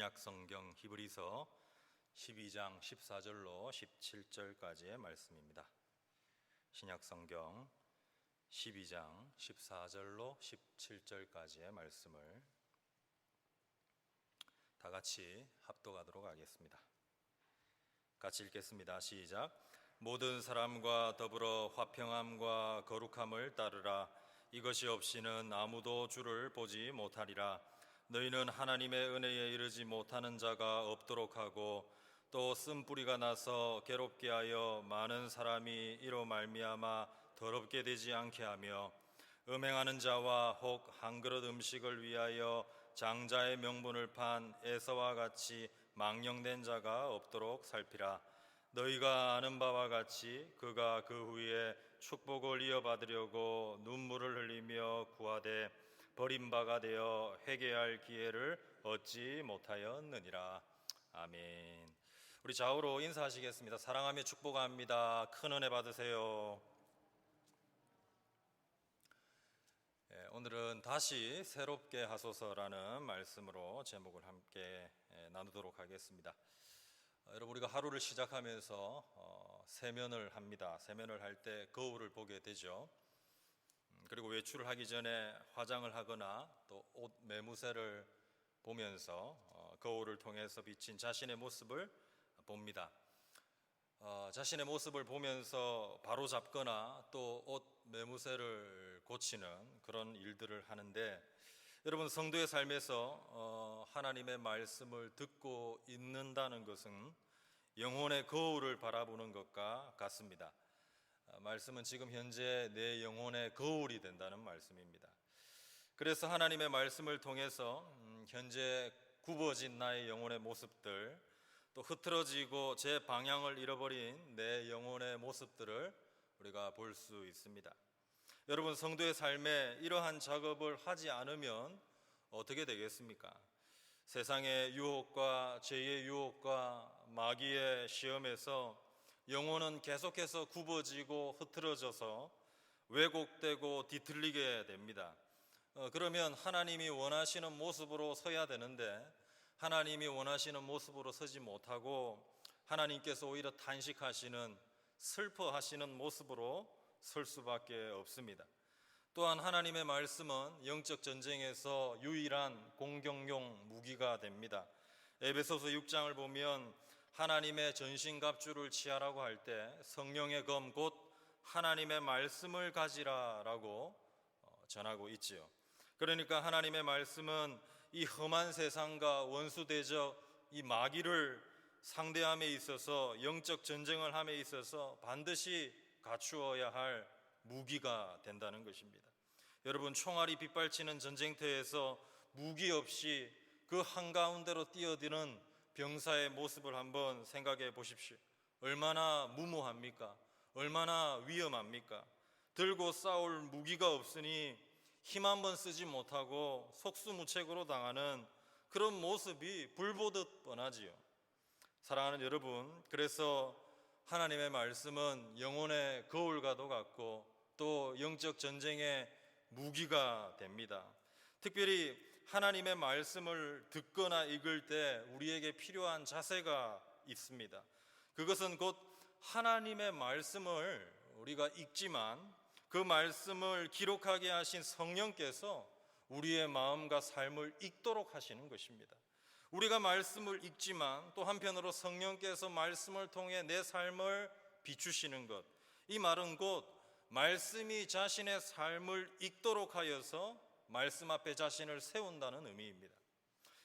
신약 성경 히브리서 12장 14절로 17절까지의 말씀입니다. 신약 성경 12장 14절로 17절까지의 말씀을 다 같이 합독하도록 하겠습니다. 같이 읽겠습니다. 시작. 모든 사람과 더불어 화평함과 거룩함을 따르라. 이것이 없이는 아무도 주를 보지 못하리라. 너희는 하나님의 은혜에 이르지 못하는 자가 없도록 하고 또 쓴뿌리가 나서 괴롭게 하여 많은 사람이 이로 말미암아 더럽게 되지 않게 하며 음행하는 자와 혹 한 그릇 음식을 위하여 장자의 명분을 판 에서와 같이 망령된 자가 없도록 살피라. 너희가 아는 바와 같이 그가 그 후에 축복을 이어받으려고 눈물을 흘리며 구하되 버림바가 되어 회개할 기회를 얻지 못하였느니라. 아멘. 우리 좌우로 인사하시겠습니다. 사랑하며 축복합니다. 큰 은혜 받으세요. 오늘은 다시 새롭게 하소서라는 말씀으로 제목을 함께 나누도록 하겠습니다. 여러분, 우리가 하루를 시작하면서 세면을 합니다. 세면을 할 때 거울을 보게 되죠. 그리고 외출을 하기 전에 화장을 하거나 또 옷 매무새를 보면서 거울을 통해서 비친 자신의 모습을 봅니다. 자신의 모습을 보면서 바로 잡거나 또 옷 매무새를 고치는 그런 일들을 하는데, 여러분, 성도의 삶에서 하나님의 말씀을 듣고 있는다는 것은 영혼의 거울을 바라보는 것과 같습니다. 말씀은 지금 현재 내 영혼의 거울이 된다는 말씀입니다. 그래서 하나님의 말씀을 통해서 현재 굽어진 나의 영혼의 모습들, 또 흐트러지고 제 방향을 잃어버린 내 영혼의 모습들을 우리가 볼 수 있습니다. 여러분, 성도의 삶에 이러한 작업을 하지 않으면 어떻게 되겠습니까? 세상의 유혹과 죄의 유혹과 마귀의 시험에서 영혼은 계속해서 굽어지고 흐트러져서 왜곡되고 뒤틀리게 됩니다. 그러면 하나님이 원하시는 모습으로 서야 되는데 하나님이 원하시는 모습으로 서지 못하고 하나님께서 오히려 탄식하시는, 슬퍼하시는 모습으로 설 수밖에 없습니다. 또한 하나님의 말씀은 영적 전쟁에서 유일한 공격용 무기가 됩니다. 에베소서 6장을 보면 하나님의 전신갑주를 취하라고 할 때 성령의 검 곧 하나님의 말씀을 가지라라고 전하고 있지요. 그러니까 하나님의 말씀은 이 험한 세상과 원수 대적 이 마귀를 상대함에 있어서, 영적 전쟁을 함에 있어서 반드시 갖추어야 할 무기가 된다는 것입니다. 여러분, 총알이 빗발치는 전쟁터에서 무기 없이 그 한가운데로 뛰어드는 병사의 모습을 한번 생각해 보십시오. 얼마나 무모합니까? 얼마나 위험합니까? 들고 싸울 무기가 없으니 힘 한번 쓰지 못하고 속수무책으로 당하는 그런 모습이 불보듯 뻔하지요. 사랑하는 여러분, 그래서 하나님의 말씀은 영혼의 거울과도 같고 또 영적 전쟁의 무기가 됩니다. 특별히 하나님의 말씀을 듣거나 읽을 때 우리에게 필요한 자세가 있습니다. 그것은 곧 하나님의 말씀을 우리가 읽지만 그 말씀을 기록하게 하신 성령께서 우리의 마음과 삶을 읽도록 하시는 것입니다. 우리가 말씀을 읽지만 또 한편으로 성령께서 말씀을 통해 내 삶을 비추시는 것, 이 말은 곧 말씀이 자신의 삶을 읽도록 하여서 말씀 앞에 자신을 세운다는 의미입니다.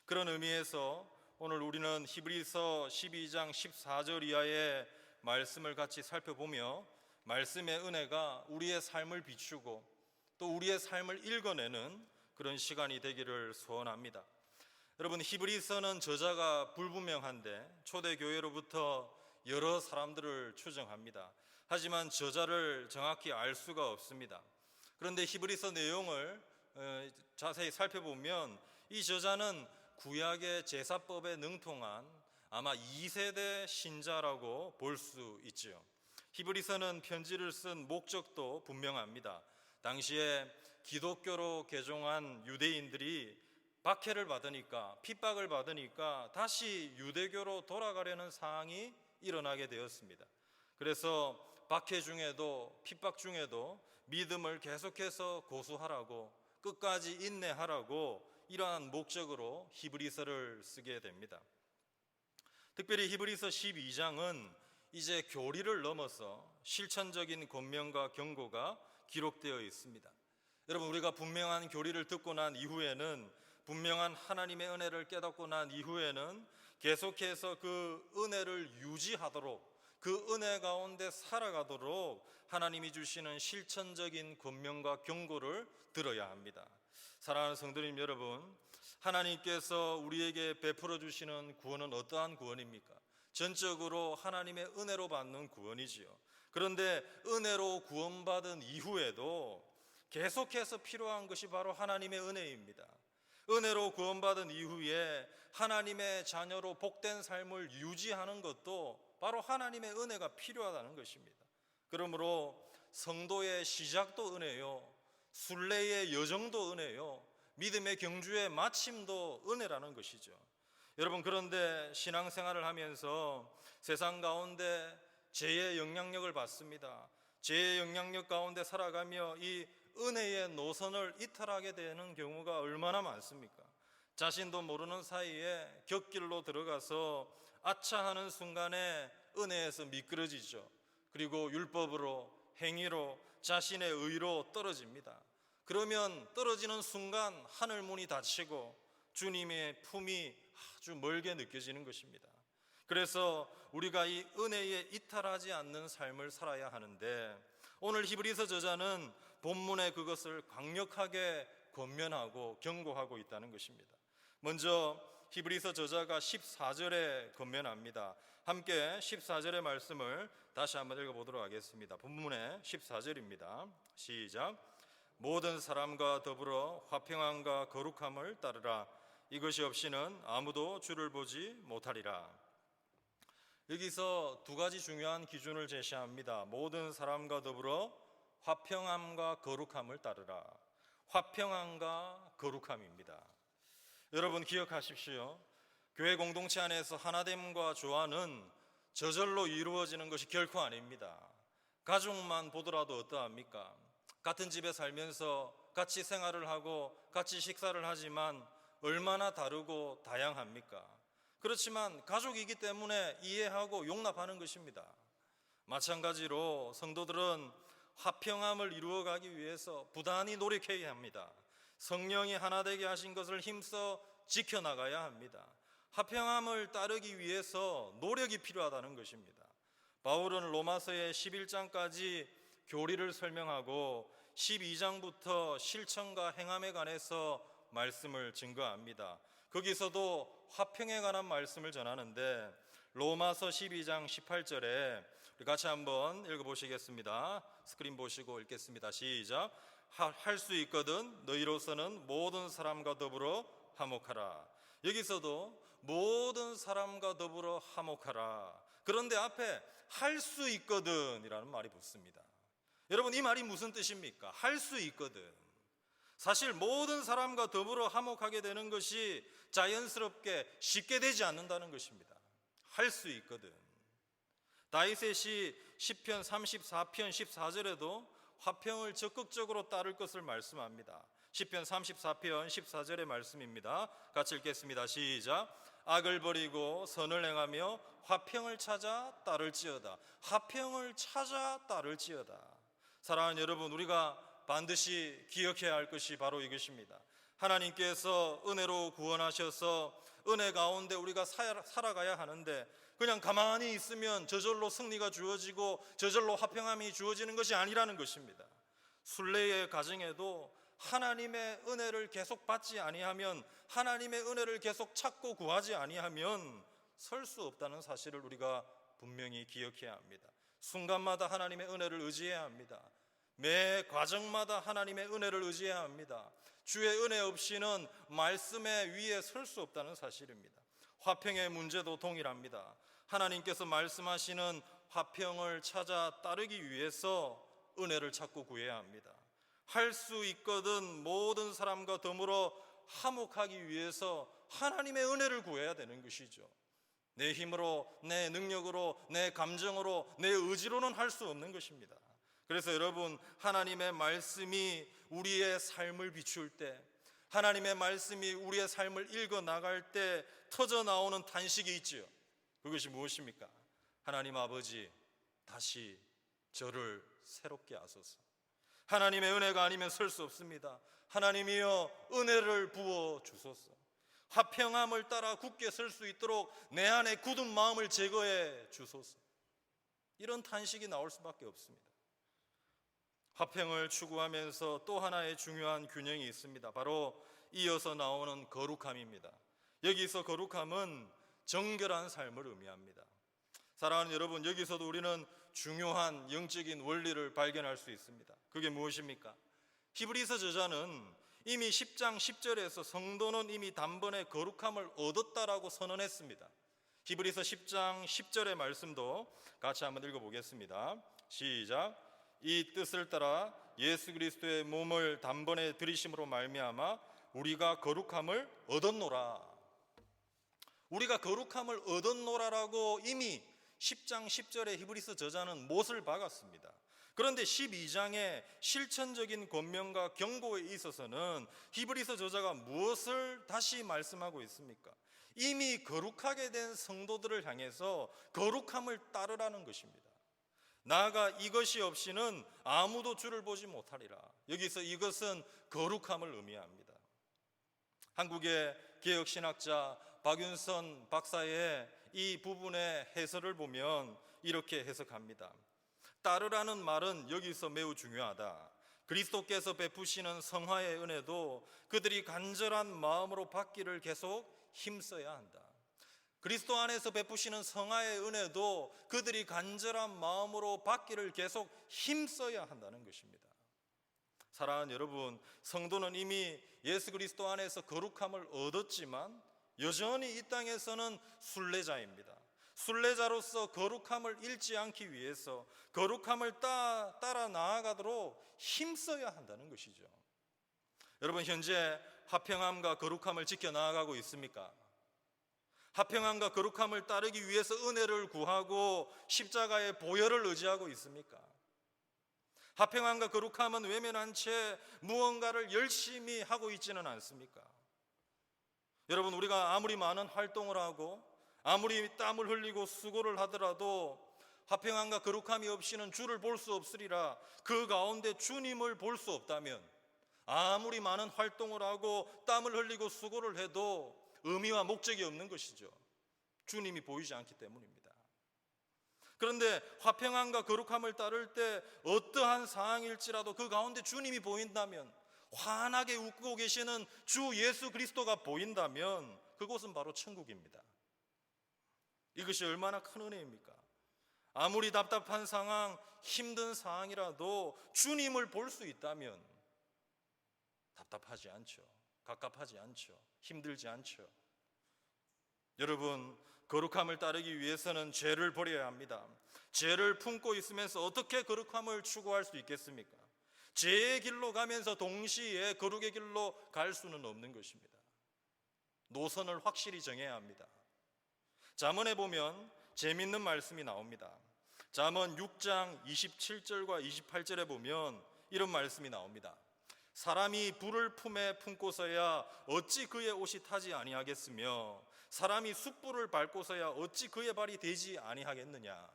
그런 의미에서 오늘 우리는 히브리서 12장 14절 이하의 말씀을 같이 살펴보며 말씀의 은혜가 우리의 삶을 비추고 또 우리의 삶을 읽어내는 그런 시간이 되기를 소원합니다. 여러분, 히브리서는 저자가 불분명한데 초대교회로부터 여러 사람들을 추정합니다. 하지만 저자를 정확히 알 수가 없습니다. 그런데 히브리서 내용을 자세히 살펴보면 이 저자는 구약의 제사법에 능통한 아마 2세대 신자라고 볼 수 있지요. 히브리서는 편지를 쓴 목적도 분명합니다. 당시에 기독교로 개종한 유대인들이 박해를 받으니까, 핍박을 받으니까 다시 유대교로 돌아가려는 상황이 일어나게 되었습니다. 그래서 박해 중에도, 핍박 중에도 믿음을 계속해서 고수하라고, 끝까지 인내하라고, 이러한 목적으로 히브리서를 쓰게 됩니다. 특별히 히브리서 12장은 이제 교리를 넘어서 실천적인 권면과 경고가 기록되어 있습니다. 여러분, 우리가 분명한 교리를 듣고 난 이후에는, 분명한 하나님의 은혜를 깨닫고 난 이후에는 계속해서 그 은혜를 유지하도록, 그 은혜 가운데 살아가도록 하나님이 주시는 실천적인 권면과 경고를 들어야 합니다. 사랑하는 성도님 여러분, 하나님께서 우리에게 베풀어 주시는 구원은 어떠한 구원입니까? 전적으로 하나님의 은혜로 받는 구원이지요. 그런데 은혜로 구원받은 이후에도 계속해서 필요한 것이 바로 하나님의 은혜입니다. 은혜로 구원받은 이후에 하나님의 자녀로 복된 삶을 유지하는 것도 바로 하나님의 은혜가 필요하다는 것입니다. 그러므로 성도의 시작도 은혜요, 순례의 여정도 은혜요, 믿음의 경주의 마침도 은혜라는 것이죠. 여러분, 그런데 신앙생활을 하면서 세상 가운데 죄의 영향력을 받습니다. 죄의 영향력 가운데 살아가며 이 은혜의 노선을 이탈하게 되는 경우가 얼마나 많습니까? 자신도 모르는 사이에 곁길로 들어가서 아차하는 순간에 은혜에서 미끄러지죠. 그리고 율법으로, 행위로, 자신의 의로 떨어집니다. 그러면 떨어지는 순간 하늘 문이 닫히고 주님의 품이 아주 멀게 느껴지는 것입니다. 그래서 우리가 이 은혜에 이탈하지 않는 삶을 살아야 하는데, 오늘 히브리서 저자는 본문에 그것을 강력하게 권면하고 경고하고 있다는 것입니다. 먼저 히브리서 저자가 14절에 권면합니다. 함께 14절의 말씀을 다시 한번 읽어보도록 하겠습니다. 본문의 14절입니다. 시작. 모든 사람과 더불어 화평함과 거룩함을 따르라. 이것이 없이는 아무도 주를 보지 못하리라. 여기서 두 가지 중요한 기준을 제시합니다. 모든 사람과 더불어 화평함과 거룩함을 따르라. 화평함과 거룩함입니다. 여러분 기억하십시오. 교회 공동체 안에서 하나됨과 조화는 저절로 이루어지는 것이 결코 아닙니다. 가족만 보더라도 어떠합니까? 같은 집에 살면서 같이 생활을 하고 같이 식사를 하지만 얼마나 다르고 다양합니까? 그렇지만 가족이기 때문에 이해하고 용납하는 것입니다. 마찬가지로 성도들은 화평함을 이루어가기 위해서 부단히 노력해야 합니다. 성령이 하나 되게 하신 것을 힘써 지켜나가야 합니다. 화평함을 따르기 위해서 노력이 필요하다는 것입니다. 바울은 로마서의 11장까지 교리를 설명하고 12장부터 실천과 행함에 관해서 말씀을 증거합니다. 거기서도 화평에 관한 말씀을 전하는데, 로마서 12장 18절에 우리 같이 한번 읽어보시겠습니다. 스크린 보시고 읽겠습니다. 시작. 할 수 있거든 너희로서는 모든 사람과 더불어 화목하라. 여기서도 모든 사람과 더불어 화목하라. 그런데 앞에 할 수 있거든 이라는 말이 붙습니다. 여러분, 이 말이 무슨 뜻입니까? 할 수 있거든. 사실 모든 사람과 더불어 화목하게 되는 것이 자연스럽게 쉽게 되지 않는다는 것입니다. 할 수 있거든. 다윗의 시 시편 34편 14절에도 화평을 적극적으로 따를 것을 말씀합니다. 시편 34편 14절의 말씀입니다. 같이 읽겠습니다. 시작. 악을 버리고 선을 행하며 화평을 찾아 따를지어다. 화평을 찾아 따를지어다. 사랑하는 여러분, 우리가 반드시 기억해야 할 것이 바로 이것입니다. 하나님께서 은혜로 구원하셔서 은혜 가운데 우리가 살아가야 하는데, 그냥 가만히 있으면 저절로 승리가 주어지고 저절로 화평함이 주어지는 것이 아니라는 것입니다. 순례의 가정에도 하나님의 은혜를 계속 받지 아니하면, 하나님의 은혜를 계속 찾고 구하지 아니하면 설 수 없다는 사실을 우리가 분명히 기억해야 합니다. 순간마다 하나님의 은혜를 의지해야 합니다. 매 과정마다 하나님의 은혜를 의지해야 합니다. 주의 은혜 없이는 말씀의 위에 설 수 없다는 사실입니다. 화평의 문제도 동일합니다. 하나님께서 말씀하시는 화평을 찾아 따르기 위해서 은혜를 찾고 구해야 합니다. 할 수 있거든 모든 사람과 더불어 화목하기 위해서 하나님의 은혜를 구해야 되는 것이죠. 내 힘으로, 내 능력으로, 내 감정으로, 내 의지로는 할 수 없는 것입니다. 그래서 여러분, 하나님의 말씀이 우리의 삶을 비출 때, 하나님의 말씀이 우리의 삶을 읽어 나갈 때 터져 나오는 탄식이 있지요. 그것이 무엇입니까? 하나님 아버지, 다시 저를 새롭게 하소서. 하나님의 은혜가 아니면 설 수 없습니다. 하나님이여, 은혜를 부어 주소서. 화평함을 따라 굳게 설 수 있도록 내 안에 굳은 마음을 제거해 주소서. 이런 탄식이 나올 수밖에 없습니다. 화평을 추구하면서 또 하나의 중요한 균형이 있습니다. 바로 이어서 나오는 거룩함입니다. 여기서 거룩함은 정결한 삶을 의미합니다. 사랑하는 여러분, 여기서도 우리는 중요한 영적인 원리를 발견할 수 있습니다. 그게 무엇입니까? 히브리서 저자는 이미 10장 10절에서 성도는 이미 단번에 거룩함을 얻었다라고 선언했습니다. 히브리서 10장 10절의 말씀도 같이 한번 읽어보겠습니다. 시작. 이 뜻을 따라 예수 그리스도의 몸을 단번에 들이심으로 말미암아 우리가 거룩함을 얻었노라. 우리가 거룩함을 얻었노라라고 이미 10장 10절의 히브리서 저자는 못을 박았습니다. 그런데 12장의 실천적인 권면과 경고에 있어서는 히브리서 저자가 무엇을 다시 말씀하고 있습니까? 이미 거룩하게 된 성도들을 향해서 거룩함을 따르라는 것입니다. 나아가 이것이 없이는 아무도 주를 보지 못하리라. 여기서 이것은 거룩함을 의미합니다. 한국의 개혁신학자 박윤선 박사의 이 부분의 해설을 보면 이렇게 해석합니다. 따르라는 말은 여기서 매우 중요하다. 그리스도께서 베푸시는 성화의 은혜도 그들이 간절한 마음으로 받기를 계속 힘써야 한다. 그리스도 안에서 베푸시는 성화의 은혜도 그들이 간절한 마음으로 받기를 계속 힘써야 한다는 것입니다. 사랑하는 여러분, 성도는 이미 예수 그리스도 안에서 거룩함을 얻었지만 여전히 이 땅에서는 순례자입니다. 순례자로서 거룩함을 잃지 않기 위해서 거룩함을 따라 나아가도록 힘써야 한다는 것이죠. 여러분, 현재 화평함과 거룩함을 지켜나가고 있습니까? 화평함과 거룩함을 따르기 위해서 은혜를 구하고 십자가의 보혈을 의지하고 있습니까? 화평함과 거룩함은 외면한 채 무언가를 열심히 하고 있지는 않습니까? 여러분, 우리가 아무리 많은 활동을 하고 아무리 땀을 흘리고 수고를 하더라도 화평함과 거룩함이 없이는 주를 볼 수 없으리라. 그 가운데 주님을 볼 수 없다면 아무리 많은 활동을 하고 땀을 흘리고 수고를 해도 의미와 목적이 없는 것이죠. 주님이 보이지 않기 때문입니다. 그런데 화평함과 거룩함을 따를 때 어떠한 상황일지라도 그 가운데 주님이 보인다면, 환하게 웃고 계시는 주 예수 그리스도가 보인다면 그곳은 바로 천국입니다. 이것이 얼마나 큰 은혜입니까? 아무리 답답한 상황, 힘든 상황이라도 주님을 볼 수 있다면 답답하지 않죠. 갑갑하지 않죠. 힘들지 않죠. 여러분, 거룩함을 따르기 위해서는 죄를 버려야 합니다. 죄를 품고 있으면서 어떻게 거룩함을 추구할 수 있겠습니까? 죄의 길로 가면서 동시에 거룩의 길로 갈 수는 없는 것입니다. 노선을 확실히 정해야 합니다. 잠언에 보면 재미있는 말씀이 나옵니다. 잠언 6장 27절과 28절에 보면 이런 말씀이 나옵니다. 사람이 불을 품에 품고서야 어찌 그의 옷이 타지 아니하겠으며 사람이 숯불을 밟고서야 어찌 그의 발이 되지 아니하겠느냐.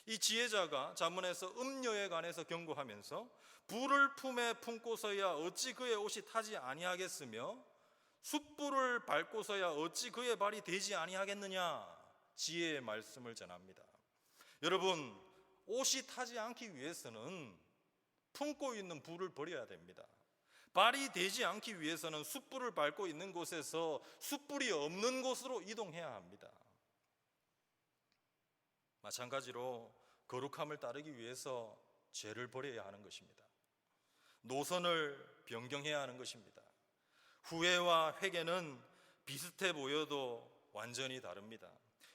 이 지혜자가 잠언에서 음녀에 관해서 경고하면서 불을 품에 품고서야 어찌 그의 옷이 타지 아니하겠으며 숯불을 밟고서야 어찌 그의 발이 되지 아니하겠느냐. 지혜의 말씀을 전합니다. 여러분, 옷이 타지 않기 위해서는 품고 있는 불을 버려야 됩니다. 발이 되지 않기 위해서는 숯불을 밟고 있는 곳에서 숯불이 없는 곳으로 이동해야 합니다. 마찬가지로 거룩함을 따르기 위해서 죄를 버려야 하는 것입니다. 노선을 변경해야 하는 것입니다. 후회와 회개는 비슷해 보여도 완전히 다릅니다.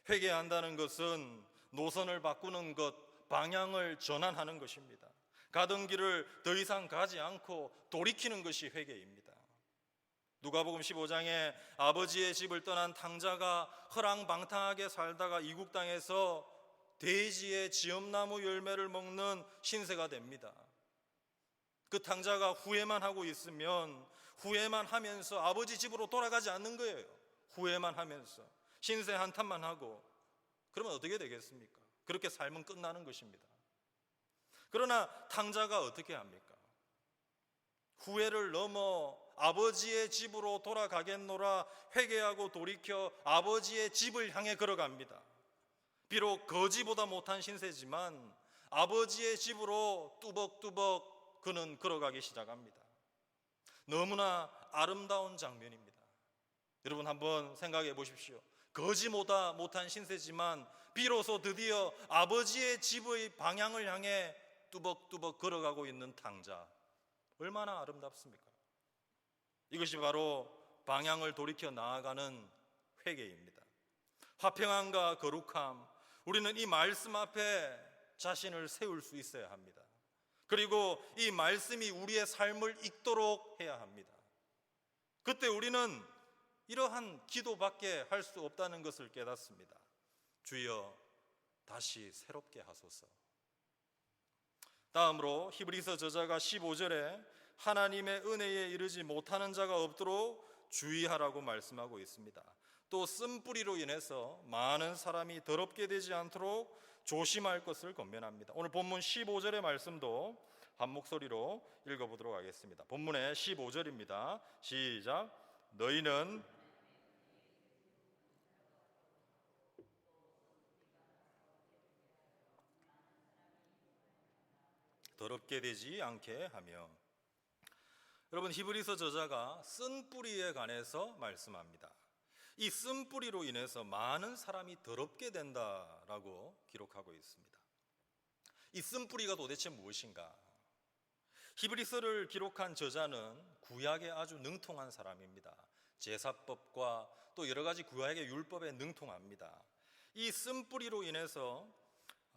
회개한다는 것은 노선을 바꾸는 것, 방향을 전환하는 것입니다. 가던 길을 더 이상 가지 않고 돌이키는 것이 회개입니다. 누가복음 15장에 아버지의 집을 떠난 탕자가 허랑방탕하게 살다가 이국 땅에서 돼지의 지엄나무 열매를 먹는 신세가 됩니다. 그 탕자가 후회만 하고 있으면 후회만 하면서 아버지 집으로 돌아가지 않는 거예요. 후회만 하면서 신세 한탄만 하고, 그러면 어떻게 되겠습니까? 그렇게 삶은 끝나는 것입니다. 그러나 탕자가 어떻게 합니까? 후회를 넘어 아버지의 집으로 돌아가겠노라 회개하고 돌이켜 아버지의 집을 향해 걸어갑니다. 비록 거지보다 못한 신세지만 아버지의 집으로 뚜벅뚜벅 그는 걸어가기 시작합니다. 너무나 아름다운 장면입니다. 여러분 한번 생각해 보십시오. 거지보다 못한 신세지만 비로소 드디어 아버지의 집의 방향을 향해 뚜벅뚜벅 걸어가고 있는 탕자, 얼마나 아름답습니까? 이것이 바로 방향을 돌이켜 나아가는 회개입니다. 화평함과 거룩함, 우리는 이 말씀 앞에 자신을 세울 수 있어야 합니다. 그리고 이 말씀이 우리의 삶을 읽도록 해야 합니다. 그때 우리는 이러한 기도밖에 할 수 없다는 것을 깨닫습니다. 주여 다시 새롭게 하소서. 다음으로 히브리서 저자가 15절에 하나님의 은혜에 이르지 못하는 자가 없도록 주의하라고 말씀하고 있습니다. 또 쓴뿌리로 인해서 많은 사람이 더럽게 되지 않도록 조심할 것을 권면합니다. 오늘 본문 15절의 말씀도 한 목소리로 읽어보도록 하겠습니다. 본문의 15절입니다. 시작. 너희는 더럽게 되지 않게 하며. 여러분, 히브리서 저자가 쓴뿌리에 관해서 말씀합니다. 이 쓴뿌리로 인해서 많은 사람이 더럽게 된다라고 기록하고 있습니다. 이 쓴뿌리가 도대체 무엇인가? 히브리서를 기록한 저자는 구약에 아주 능통한 사람입니다. 제사법과 또 여러 가지 구약의 율법에 능통합니다. 이 쓴뿌리로 인해서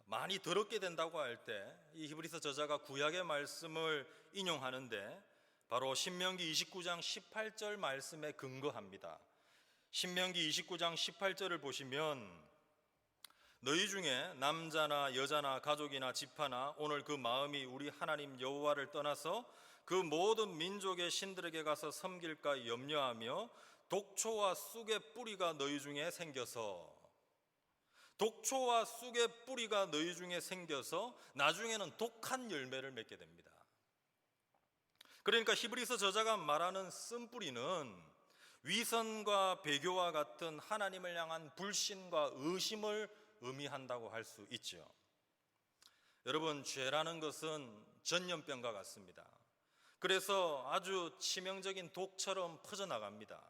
많이 더럽게 된다고 할 때 이 히브리서 저자가 구약의 말씀을 인용하는데 바로 신명기 29장 18절 말씀에 근거합니다. 신명기 29장 18절을 보시면 너희 중에 남자나 여자나 가족이나 집하나 오늘 그 마음이 우리 하나님 여호와를 떠나서 그 모든 민족의 신들에게 가서 섬길까 염려하며 독초와 쑥의 뿌리가 너희 중에 생겨서, 독초와 쑥의 뿌리가 너희 중에 생겨서 나중에는 독한 열매를 맺게 됩니다. 그러니까 히브리서 저자가 말하는 쓴뿌리는 위선과 배교와 같은 하나님을 향한 불신과 의심을 의미한다고 할 수 있죠. 여러분, 죄라는 것은 전염병과 같습니다. 그래서 아주 치명적인 독처럼 퍼져나갑니다.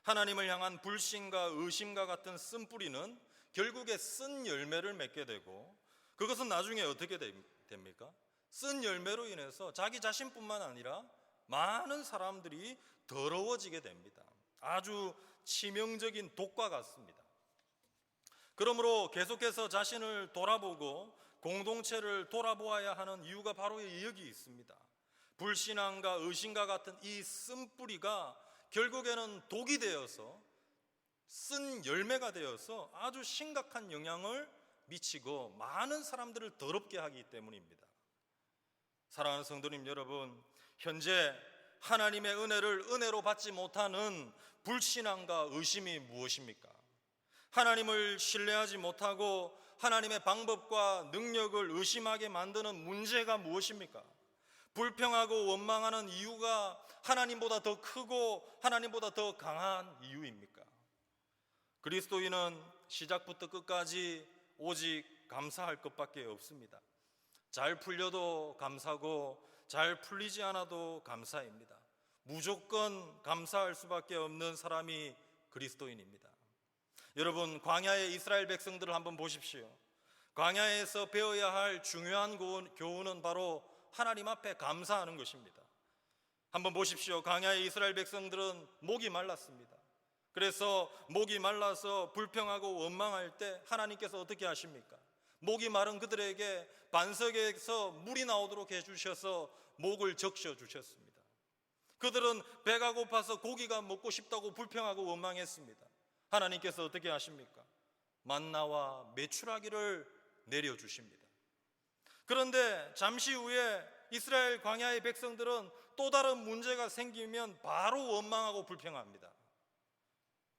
하나님을 향한 불신과 의심과 같은 쓴뿌리는 결국에 쓴 열매를 맺게 되고, 그것은 나중에 어떻게 됩니까? 쓴 열매로 인해서 자기 자신뿐만 아니라 많은 사람들이 더러워지게 됩니다. 아주 치명적인 독과 같습니다. 그러므로 계속해서 자신을 돌아보고 공동체를 돌아보아야 하는 이유가 바로 여기 있습니다. 불신앙과 의심과 같은 이 쓴뿌리가 결국에는 독이 되어서 쓴 열매가 되어서 아주 심각한 영향을 미치고 많은 사람들을 더럽게 하기 때문입니다. 사랑하는 성도님 여러분, 현재 하나님의 은혜를 은혜로 받지 못하는 불신앙과 의심이 무엇입니까? 하나님을 신뢰하지 못하고 하나님의 방법과 능력을 의심하게 만드는 문제가 무엇입니까? 불평하고 원망하는 이유가 하나님보다 더 크고 하나님보다 더 강한 이유입니까? 그리스도인은 시작부터 끝까지 오직 감사할 것밖에 없습니다. 잘 풀려도 감사고 잘 풀리지 않아도 감사입니다. 무조건 감사할 수밖에 없는 사람이 그리스도인입니다. 여러분, 광야의 이스라엘 백성들을 한번 보십시오. 광야에서 배워야 할 중요한 교훈은 바로 하나님 앞에 감사하는 것입니다. 한번 보십시오. 광야의 이스라엘 백성들은 목이 말랐습니다. 그래서 목이 말라서 불평하고 원망할 때 하나님께서 어떻게 하십니까? 목이 마른 그들에게 반석에서 물이 나오도록 해주셔서 목을 적셔 주셨습니다. 그들은 배가 고파서 고기가 먹고 싶다고 불평하고 원망했습니다. 하나님께서 어떻게 하십니까? 만나와 메추라기를 내려주십니다. 그런데 잠시 후에 이스라엘 광야의 백성들은 또 다른 문제가 생기면 바로 원망하고 불평합니다.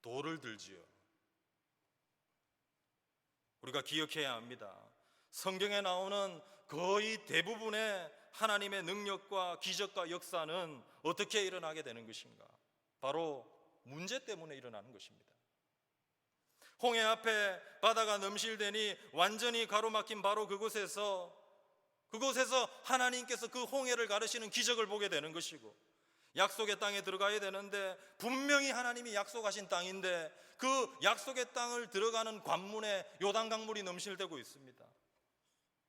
돌을 들지요. 우리가 기억해야 합니다. 성경에 나오는 거의 대부분의 하나님의 능력과 기적과 역사는 어떻게 일어나게 되는 것인가? 바로 문제 때문에 일어나는 것입니다. 홍해 앞에 바다가 넘실대니 완전히 가로막힌 바로 그곳에서 하나님께서 그 홍해를 가르시는 기적을 보게 되는 것이고, 약속의 땅에 들어가야 되는데 분명히 하나님이 약속하신 땅인데 그 약속의 땅을 들어가는 관문에 요단강물이 넘실대고 있습니다.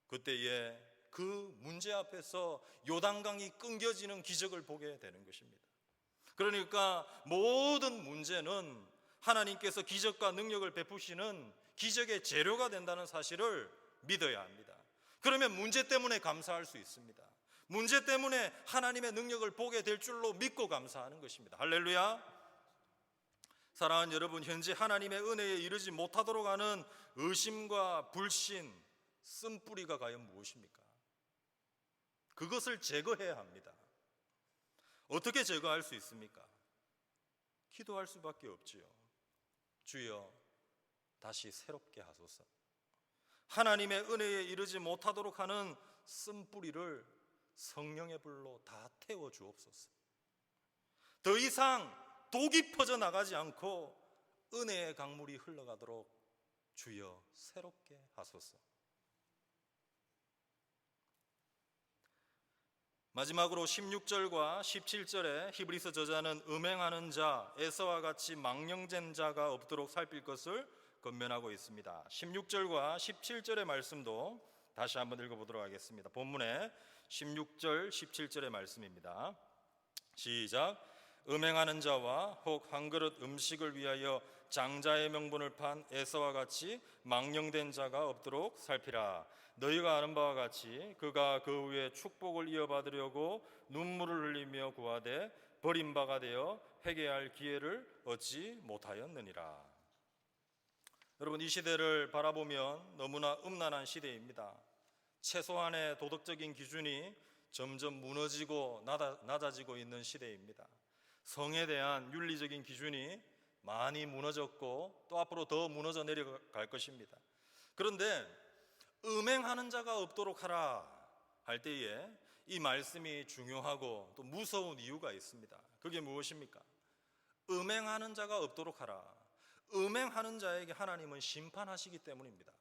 그때에 그 문제 앞에서 요단강이 끊겨지는 기적을 보게 되는 것입니다. 그러니까 모든 문제는 하나님께서 기적과 능력을 베푸시는 기적의 재료가 된다는 사실을 믿어야 합니다. 그러면 문제 때문에 감사할 수 있습니다. 문제 때문에 하나님의 능력을 보게 될 줄로 믿고 감사하는 것입니다. 할렐루야. 사랑하는 여러분, 현재 하나님의 은혜에 이르지 못하도록 하는 의심과 불신, 쓴뿌리가 과연 무엇입니까? 그것을 제거해야 합니다. 어떻게 제거할 수 있습니까? 기도할 수밖에 없지요. 주여, 다시 새롭게 하소서. 하나님의 은혜에 이르지 못하도록 하는 쓴뿌리를 성령의 불로 다 태워 주옵소서. 더 이상 독이 퍼져 나가지 않고 은혜의 강물이 흘러가도록 주여 새롭게 하소서. 마지막으로 16절과 17절에 히브리서 저자는 음행하는 자, 에서와 같이 망령된 자가 없도록 살필 것을 권면하고 있습니다. 16절과 17절의 말씀도 다시 한번 읽어보도록 하겠습니다. 본문의 16절, 17절의 말씀입니다. 시작. 음행하는 자와 혹 한 그릇 음식을 위하여 장자의 명분을 판 에서와 같이 망령된 자가 없도록 살피라. 너희가 아는 바와 같이 그가 그 후에 축복을 이어받으려고 눈물을 흘리며 구하되 버림바가 되어 회개할 기회를 얻지 못하였느니라. 여러분, 이 시대를 바라보면 너무나 음란한 시대입니다. 최소한의 도덕적인 기준이 점점 무너지고 낮아지고 있는 시대입니다. 성에 대한 윤리적인 기준이 많이 무너졌고 또 앞으로 더 무너져 내려갈 것입니다. 그런데 음행하는 자가 없도록 하라 할 때에 이 말씀이 중요하고 또 무서운 이유가 있습니다. 그게 무엇입니까? 음행하는 자가 없도록 하라. 음행하는 자에게 하나님은 심판하시기 때문입니다.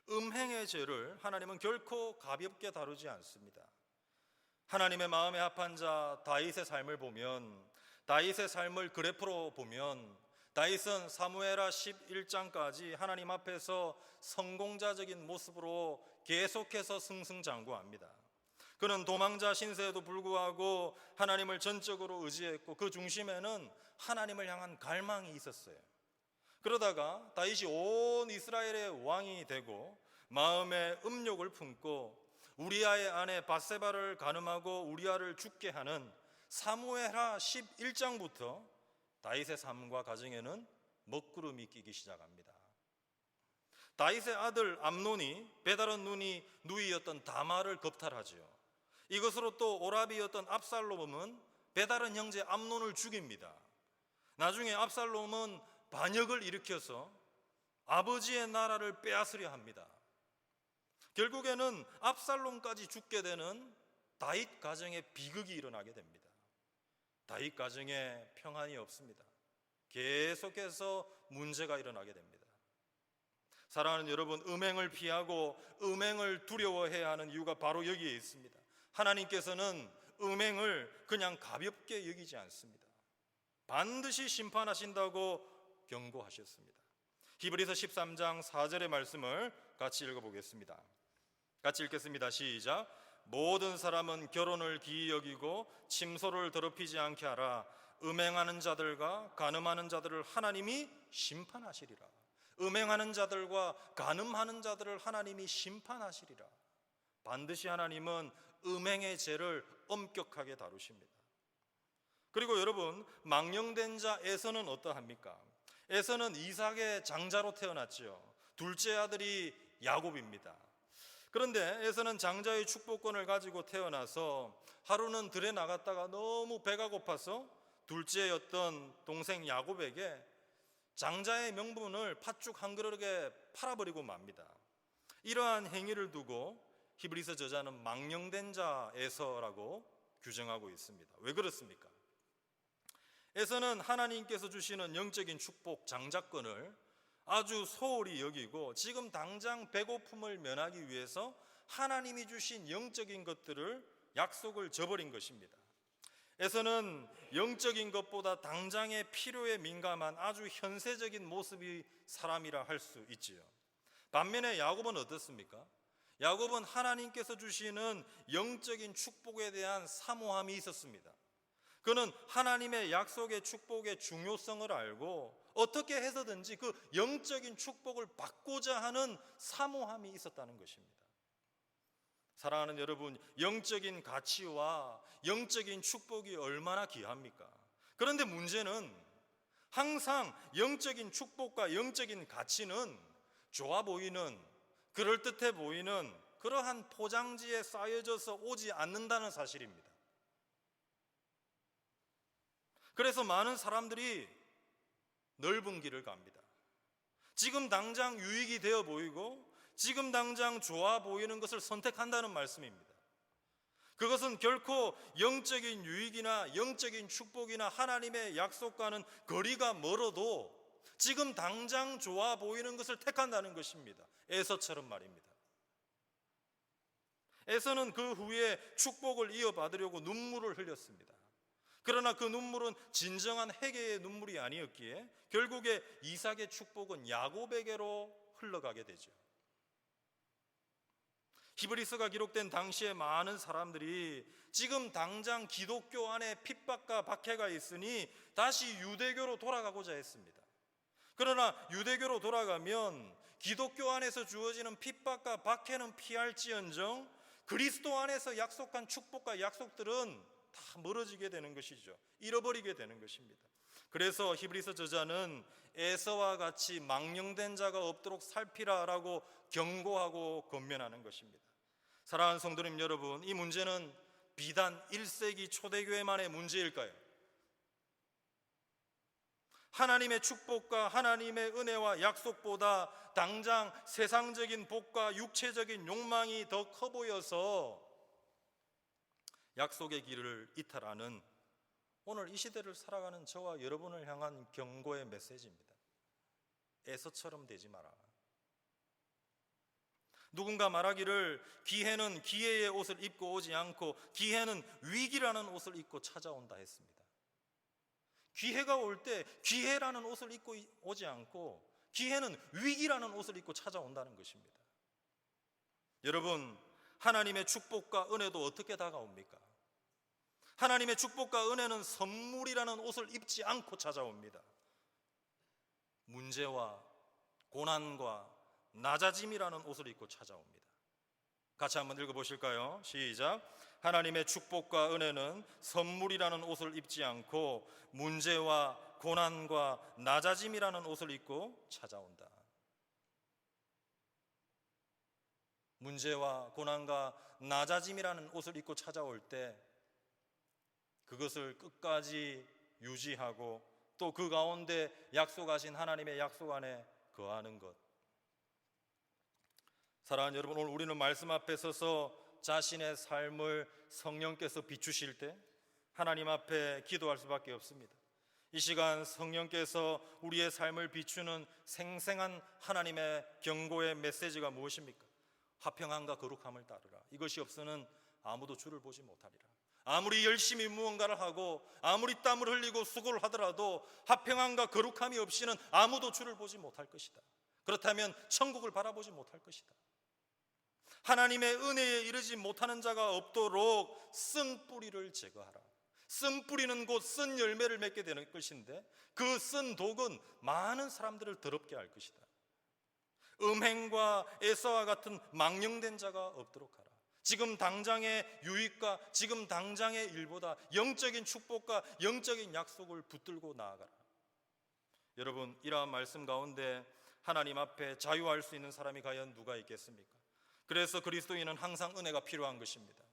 음행의 죄를 하나님은 결코 가볍게 다루지 않습니다. 하나님의 마음에 합한 자 다윗의 삶을 보면, 다윗의 삶을 그래프로 보면 다윗은 사무엘하 11장까지 하나님 앞에서 성공자적인 모습으로 계속해서 승승장구합니다. 그는 도망자 신세에도 불구하고 하나님을 전적으로 의지했고 그 중심에는 하나님을 향한 갈망이 있었어요. 그러다가 다윗이 온 이스라엘의 왕이 되고 마음에 음욕을 품고 우리아의 아내 밧세바를 간음하고 우리아를 죽게 하는 사무엘하 11장부터 다윗의 삶과 가정에는 먹구름이 끼기 시작합니다. 다윗의 아들 암논이 배다른 누이였던 다말을 겁탈하지요. 이것으로 또 오라비였던 압살롬은 배다른 형제 암논을 죽입니다. 나중에 압살롬은 반역을 일으켜서 아버지의 나라를 빼앗으려 합니다. 결국에는 압살롬까지 죽게 되는 다윗 가정에 비극이 일어나게 됩니다. 다윗 가정에 평안이 없습니다. 계속해서 문제가 일어나게 됩니다. 사랑하는 여러분, 음행을 피하고 음행을 두려워해야 하는 이유가 바로 여기에 있습니다. 하나님께서는 음행을 그냥 가볍게 여기지 않습니다. 반드시 심판하신다고 경고하셨습니다. 히브리서 13장 4절의 말씀을 같이 읽어보겠습니다. 같이 읽겠습니다. 시작. 모든 사람은 결혼을 기이 여기고 침소를 더럽히지 않게 하라. 음행하는 자들과 간음하는 자들을 하나님이 심판하시리라. 음행하는 자들과 간음하는 자들을 하나님이 심판하시리라. 반드시 하나님은 음행의 죄를 엄격하게 다루십니다. 그리고 여러분, 망령된 자 에서는 어떠합니까? 에서는 이삭의 장자로 태어났지요. 둘째 아들이 야곱입니다. 그런데 에서는 장자의 축복권을 가지고 태어나서 하루는 들에 나갔다가 너무 배가 고파서 둘째였던 동생 야곱에게 장자의 명분을 팥죽 한 그릇에 팔아버리고 맙니다. 이러한 행위를 두고 히브리서 저자는 망령된 자 에서라고 규정하고 있습니다. 왜 그렇습니까? 에서는 하나님께서 주시는 영적인 축복 장자권을 아주 소홀히 여기고 지금 당장 배고픔을 면하기 위해서 하나님이 주신 영적인 것들을 약속을 저버린 것입니다. 에서는 영적인 것보다 당장의 필요에 민감한 아주 현세적인 모습의 사람이라 할 수 있지요. 반면에 야곱은 어떻습니까? 야곱은 하나님께서 주시는 영적인 축복에 대한 사모함이 있었습니다. 그는 하나님의 약속의 축복의 중요성을 알고 어떻게 해서든지 그 영적인 축복을 받고자 하는 사모함이 있었다는 것입니다. 사랑하는 여러분, 영적인 가치와 영적인 축복이 얼마나 귀합니까? 그런데 문제는 항상 영적인 축복과 영적인 가치는 좋아 보이는, 그럴듯해 보이는 그러한 포장지에 쌓여져서 오지 않는다는 사실입니다. 그래서 많은 사람들이 넓은 길을 갑니다. 지금 당장 유익이 되어 보이고 지금 당장 좋아 보이는 것을 선택한다는 말씀입니다. 그것은 결코 영적인 유익이나 영적인 축복이나 하나님의 약속과는 거리가 멀어도 지금 당장 좋아 보이는 것을 택한다는 것입니다. 에서처럼 말입니다. 에서는 그 후에 축복을 이어받으려고 눈물을 흘렸습니다. 그러나 그 눈물은 진정한 회개의 눈물이 아니었기에 결국에 이삭의 축복은 야곱에게로 흘러가게 되죠. 히브리서가 기록된 당시에 많은 사람들이 지금 당장 기독교 안에 핍박과 박해가 있으니 다시 유대교로 돌아가고자 했습니다. 그러나 유대교로 돌아가면 기독교 안에서 주어지는 핍박과 박해는 피할지언정 그리스도 안에서 약속한 축복과 약속들은 다 멀어지게 되는 것이죠. 잃어버리게 되는 것입니다. 그래서 히브리서 저자는 에서와 같이 망령된 자가 없도록 살피라라고 경고하고 권면하는 것입니다. 사랑하는 성도님 여러분, 이 문제는 비단 1세기 초대교회만의 문제일까요? 하나님의 축복과 하나님의 은혜와 약속보다 당장 세상적인 복과 육체적인 욕망이 더 커 보여서 약속의 길을 이탈하는 오늘 이 시대를 살아가는 저와 여러분을 향한 경고의 메시지입니다. 에서처럼 되지 마라. 누군가 말하기를 기회는 기회의 옷을 입고 오지 않고 기회는 위기라는 옷을 입고 찾아온다 했습니다. 기회가 올 때 기회라는 옷을 입고 오지 않고 기회는 위기라는 옷을 입고 찾아온다는 것입니다. 여러분, 하나님의 축복과 은혜도 어떻게 다가옵니까? 하나님의 축복과 은혜는 선물이라는 옷을 입지 않고 찾아옵니다. 문제와 고난과 낮아짐이라는 옷을 입고 찾아옵니다. 같이 한번 읽어보실까요? 시작. 하나님의 축복과 은혜는 선물이라는 옷을 입지 않고 문제와 고난과 낮아짐이라는 옷을 입고 찾아온다. 문제와 고난과 낮아짐이라는 옷을 입고 찾아올 때 그것을 끝까지 유지하고 또 그 가운데 약속하신 하나님의 약속 안에 거하는 것. 사랑하는 여러분, 오늘 우리는 말씀 앞에 서서 자신의 삶을 성령께서 비추실 때 하나님 앞에 기도할 수밖에 없습니다. 이 시간 성령께서 우리의 삶을 비추는 생생한 하나님의 경고의 메시지가 무엇입니까? 화평함과 거룩함을 따르라. 이것이 없으면 아무도 주를 보지 못하리라. 아무리 열심히 무언가를 하고 아무리 땀을 흘리고 수고를 하더라도 화평함과 거룩함이 없이는 아무도 주를 보지 못할 것이다. 그렇다면 천국을 바라보지 못할 것이다. 하나님의 은혜에 이르지 못하는 자가 없도록 쓴 뿌리를 제거하라. 쓴 뿌리는 곧 쓴 열매를 맺게 되는 것인데 그 쓴 독은 많은 사람들을 더럽게 할 것이다. 음행과 에서와 같은 망령된 자가 없도록 하라. 지금 당장의 유익과 지금 당장의 일보다 영적인 축복과 영적인 약속을 붙들고 나아가라. 여러분, 이러한 말씀 가운데 하나님 앞에 자유할 수 있는 사람이 과연 누가 있겠습니까? 그래서 그리스도인은 항상 은혜가 필요한 것입니다.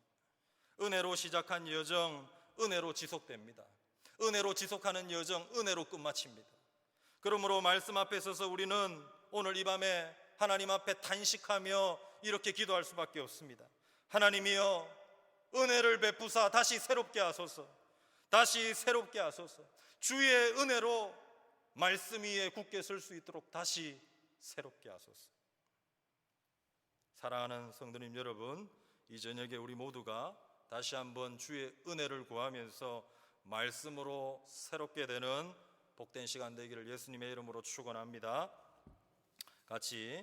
은혜로 시작한 여정, 은혜로 지속됩니다. 은혜로 지속하는 여정, 은혜로 끝마칩니다. 그러므로 말씀 앞에 서서 우리는 오늘 이 밤에 하나님 앞에 탄식하며 이렇게 기도할 수밖에 없습니다. 하나님이여, 은혜를 베푸사 다시 새롭게 하소서. 다시 새롭게 하소서. 주의 은혜로 말씀 위에 굳게 설 수 있도록 다시 새롭게 하소서. 사랑하는 성도님 여러분, 이 저녁에 우리 모두가 다시 한번 주의 은혜를 구하면서 말씀으로 새롭게 되는 복된 시간 되기를 예수님의 이름으로 축원합니다. 같이